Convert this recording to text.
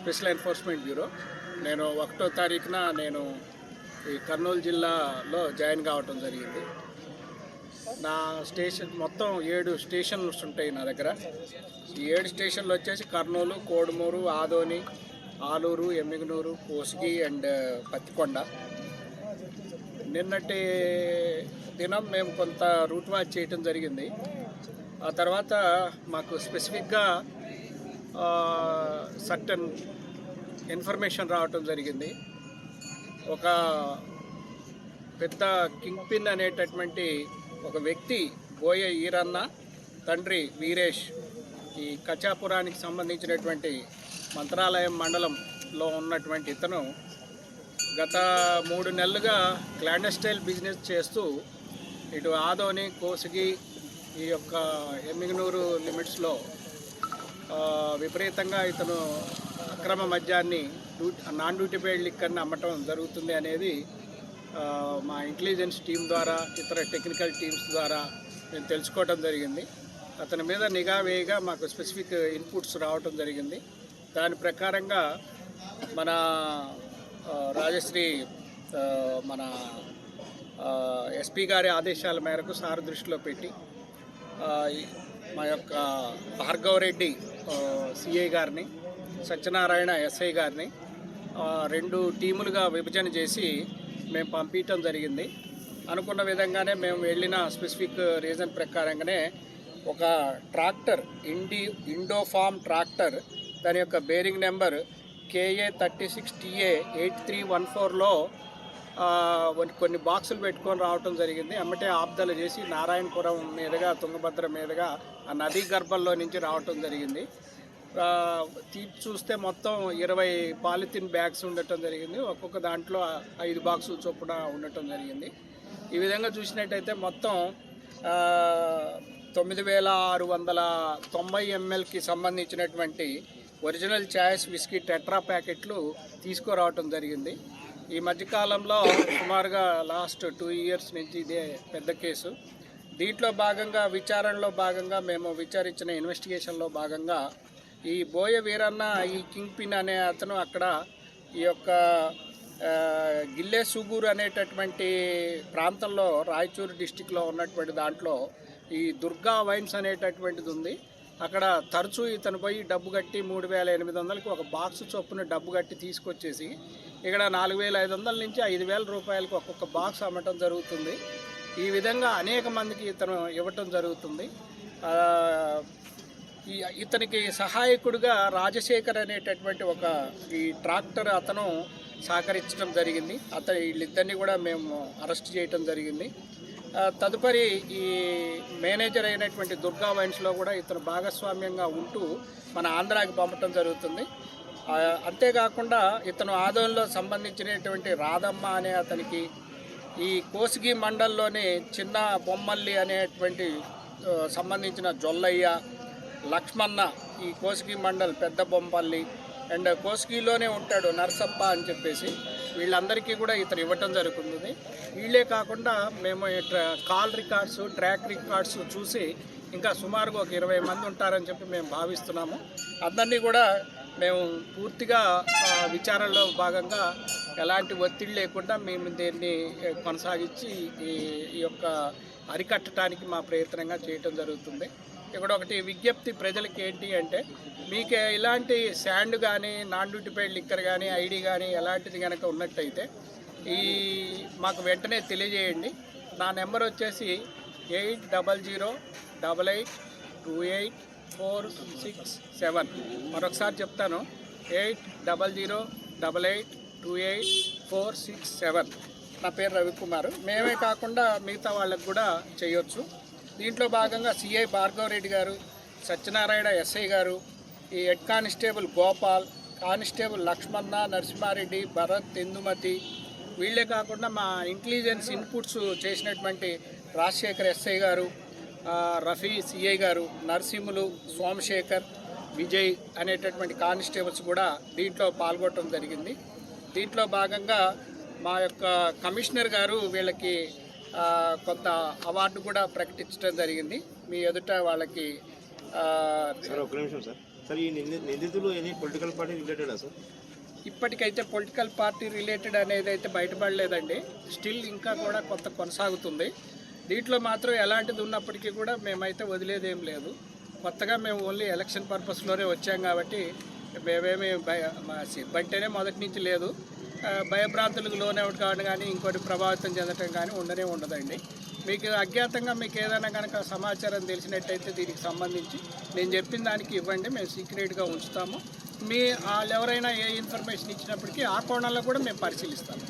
Special enforcement bureau. నేను 1వ తారీఖున నేను ఈ కర్నూలు జిల్లాలో జాయిన్ కావటం జరిగింది. నా స్టేషన్ మొత్తం 7 స్టేషన్లు ఉంటాయి నా దగ్గర. ఈ 7 స్టేషన్లు వచ్చేసి కర్నూలు, కోడుమూరు, ఆదోని, ఆలూరు, ఎమ్మిగనూరు, కోసిగి అండ్ పత్తికొండ. నిన్నటి దినం మేము కొంత రూట్ వాచ్ చేయటం జరిగింది. ఆ తర్వాత మాకు స్పెసిఫిక్గా సర్టన్ ఇన్ఫర్మేషన్ రావటం జరిగింది. ఒక పెద్ద కింగ్ పిన్ అనేటటువంటి ఒక వ్యక్తి బోయ ఈరన్న తండ్రి వీరేష్ ఈ కచాపురానికి సంబంధించినటువంటి మంత్రాలయం మండలంలో ఉన్నటువంటి ఇతను గత 3 నెలలుగా క్లాండస్టైల్ బిజినెస్ చేస్తూ ఇటు ఆదోని, కోసిగి, ఈ యొక్క ఎమ్మిగనూరు లిమిట్స్లో విపరీతంగా ఇతను అక్రమ మద్యాన్ని నాన్ డ్యూటీ పెయిడ్ లిక్కర్ని అమ్మటం జరుగుతుంది అనేది మా ఇంటెలిజెన్స్ టీం ద్వారా, ఇతర టెక్నికల్ టీమ్స్ ద్వారా మేము తెలుసుకోవడం జరిగింది. అతని మీద నిఘా వేయగా మాకు స్పెసిఫిక్ ఇన్పుట్స్ రావటం జరిగింది. దాని ప్రకారంగా మన రాజశ్రీ మన ఎస్పీ గారి ఆదేశాల మేరకు సార్ దృష్టిలో పెట్టి మా యొక్క భార్గవరెడ్డి సిఐ గారిని, సత్యనారాయణ ఎస్ఐ గారిని 2 టీములుగా విభజన చేసి మేము పంపించడం జరిగింది. అనుకున్న విధంగానే మేము వెళ్ళిన స్పెసిఫిక్ రీజన్ ప్రకారంగానే ఒక ట్రాక్టర్ ఇండోఫార్మ్ ట్రాక్టర్, దాని యొక్క బేరింగ్ నెంబర్ KA 36TA 8314లో కొన్ని బాక్సులు పెట్టుకొని రావటం జరిగింది. అమ్మటే ఆబ్దలు చేసి నారాయణపురం మీదుగా, తుంగభద్ర మీదుగా ఆ నదీ గర్భంలో నుంచి రావటం జరిగింది. తీపి చూస్తే మొత్తం 20 పాలిథిన్ బ్యాగ్స్ ఉండటం జరిగింది. ఒక్కొక్క దాంట్లో 5 బాక్సులు చొప్పున ఉండటం జరిగింది. ఈ విధంగా చూసినట్టయితే మొత్తం 9690 mlకి సంబంధించినటువంటి ఒరిజినల్ చాయిస్ విస్కీ టెట్రా ప్యాకెట్లు తీసుకురావటం జరిగింది. ఈ మధ్యకాలంలో సుమారుగా లాస్ట్ 2 ఇయర్స్ నుంచి ఇదే పెద్ద కేసు. దీంట్లో భాగంగా విచారణలో భాగంగా మేము విచారించిన ఇన్వెస్టిగేషన్లో భాగంగా ఈ బోయ వీరన్న, ఈ కింగ్ పిన్ అనే అతను అక్కడ ఈ యొక్క గిల్లే సుగూరు అనేటటువంటి ప్రాంతంలో రాయచూరు డిస్టిక్లో ఉన్నటువంటి దాంట్లో ఈ దుర్గా వైన్స్ అనేటటువంటిది ఉంది. అక్కడ తరచూ ఇతను పోయి డబ్బు కట్టి 3800కి ఒక బాక్స్ చొప్పున డబ్బు కట్టి తీసుకొచ్చేసి ఇక్కడ 4500 నుంచి 5000 రూపాయలకు ఒక్కొక్క బాక్స్ అమ్మటం జరుగుతుంది. ఈ విధంగా అనేక మందికి ఇతను ఇవ్వటం జరుగుతుంది. ఇతనికి సహాయకుడిగా రాజశేఖర్ అనేటటువంటి ఒక ఈ ట్రాక్టర్ అతను సహకరించడం జరిగింది. వీళ్ళిద్దరిని కూడా మేము అరెస్ట్ చేయటం జరిగింది. తదుపరి ఈ మేనేజర్ అయినటువంటి దుర్గా వైన్స్లో కూడా ఇతను భాగస్వామ్యంగా ఉంటూ మన ఆంధ్రాకి పంపటం జరుగుతుంది. అంతేకాకుండా ఇతను ఆదోన్లో సంబంధించినటువంటి రాధమ్మ అనే అతనికి, ఈ కోసిగి మండల్లోని చిన్న బొమ్మల్లి అనేటువంటి సంబంధించిన జొల్లయ్య, లక్ష్మణ, ఈ కోసిగి మండల్ పెద్ద బొమ్మల్లి అండ్ కోసిగిలోనే ఉంటాడు నర్సప్ప అని చెప్పేసి వీళ్ళందరికీ కూడా ఇతను ఇవ్వటం జరుగుతుంది. వీళ్ళే కాకుండా మేము కాల్ రికార్డ్స్, ట్రాక్ రికార్డ్స్ చూసి ఇంకా సుమారుగా ఒక 20 మంది ఉంటారని చెప్పి మేము భావిస్తున్నాము. అందరినీ కూడా మేము పూర్తిగా విచారణలో భాగంగా ఎలాంటి ఒత్తిడి లేకుండా మేము దీన్ని కొనసాగించి ఈ యొక్క అరికట్టడానికి మా ప్రయత్నంగా చేయటం జరుగుతుంది. ఇక్కడ ఒకటి విజ్ఞప్తి ప్రజలకి ఏంటి అంటే, మీకు ఇలాంటి శాండ్ కానీ, నాన్ డ్యూటీ పెయిడ్ లిక్కర్ కానీ, ఐడి కానీ ఎలాంటిది కనుక ఉన్నట్టయితే మాకు వెంటనే తెలియజేయండి. నా నెంబర్ వచ్చేసి 8008282847. మరొకసారి చెప్తాను, 8008282847. నా పేరు రవికుమార్. మేమే కాకుండా మిగతా వాళ్ళకు కూడా చేయొచ్చు. దీంట్లో భాగంగా సిఐ భార్గవరెడ్డి గారు, సత్యనారాయణ ఎస్ఐ గారు, ఈ హెడ్ కానిస్టేబుల్ గోపాల్, కానిస్టేబుల్ లక్ష్మణ, నరసింహారెడ్డి, భరత్, ఇందుమతి, వీళ్ళే కాకుండా మా ఇంటెలిజెన్స్ ఇన్పుట్స్ చేసినటువంటి రాజశేఖర్ ఎస్ఐ గారు, రఫీ సిఐ గారు, నరసింహులు, సోమశేఖర్, విజయ్ అనేటటువంటి కానిస్టేబుల్స్ కూడా దీంట్లో పాల్గొనడం జరిగింది. దీంట్లో భాగంగా మా యొక్క కమిషనర్ గారు వీళ్ళకి కొంత అవార్డు కూడా ప్రకటించడం జరిగింది. మీ ఎదుట వాళ్ళకి సార్ ఒక నిమిషం సార్. సార్ ఈ నిందితులు ఎనీ పొలిటికల్ పార్టీ రిలేటెడా సార్? ఇప్పటికైతే పొలిటికల్ పార్టీ రిలేటెడ్ అనేది అయితే బయటపడలేదండి. స్టిల్ ఇంకా కూడా కొనసాగుతుంది. దీంట్లో మాత్రం ఎలాంటిది ఉన్నప్పటికీ కూడా మేమైతే వదిలేదేం లేదు. కొత్తగా మేము ఓన్లీ ఎలక్షన్ పర్పస్లోనే వచ్చాం కాబట్టి మేమేమి మా సిబ్బంటేనే మొదటి నుంచి లేదు. భయభ్రాంతులకు లోనవుట్ కావడం కానీ ఇంకోటి ప్రభావితం చెందటం కానీ ఉండదండి. మీకు అజ్ఞాతంగా మీకు ఏదైనా కనుక సమాచారం తెలిసినట్టయితే దీనికి సంబంధించి నేను చెప్పిన దానికి ఇవ్వండి, మేము సీక్రెట్గా ఉంచుతాము. వాళ్ళు ఎవరైనా ఏ ఇన్ఫర్మేషన్ ఇచ్చినప్పటికీ ఆ కోణంలో కూడా మేము పరిశీలిస్తాము.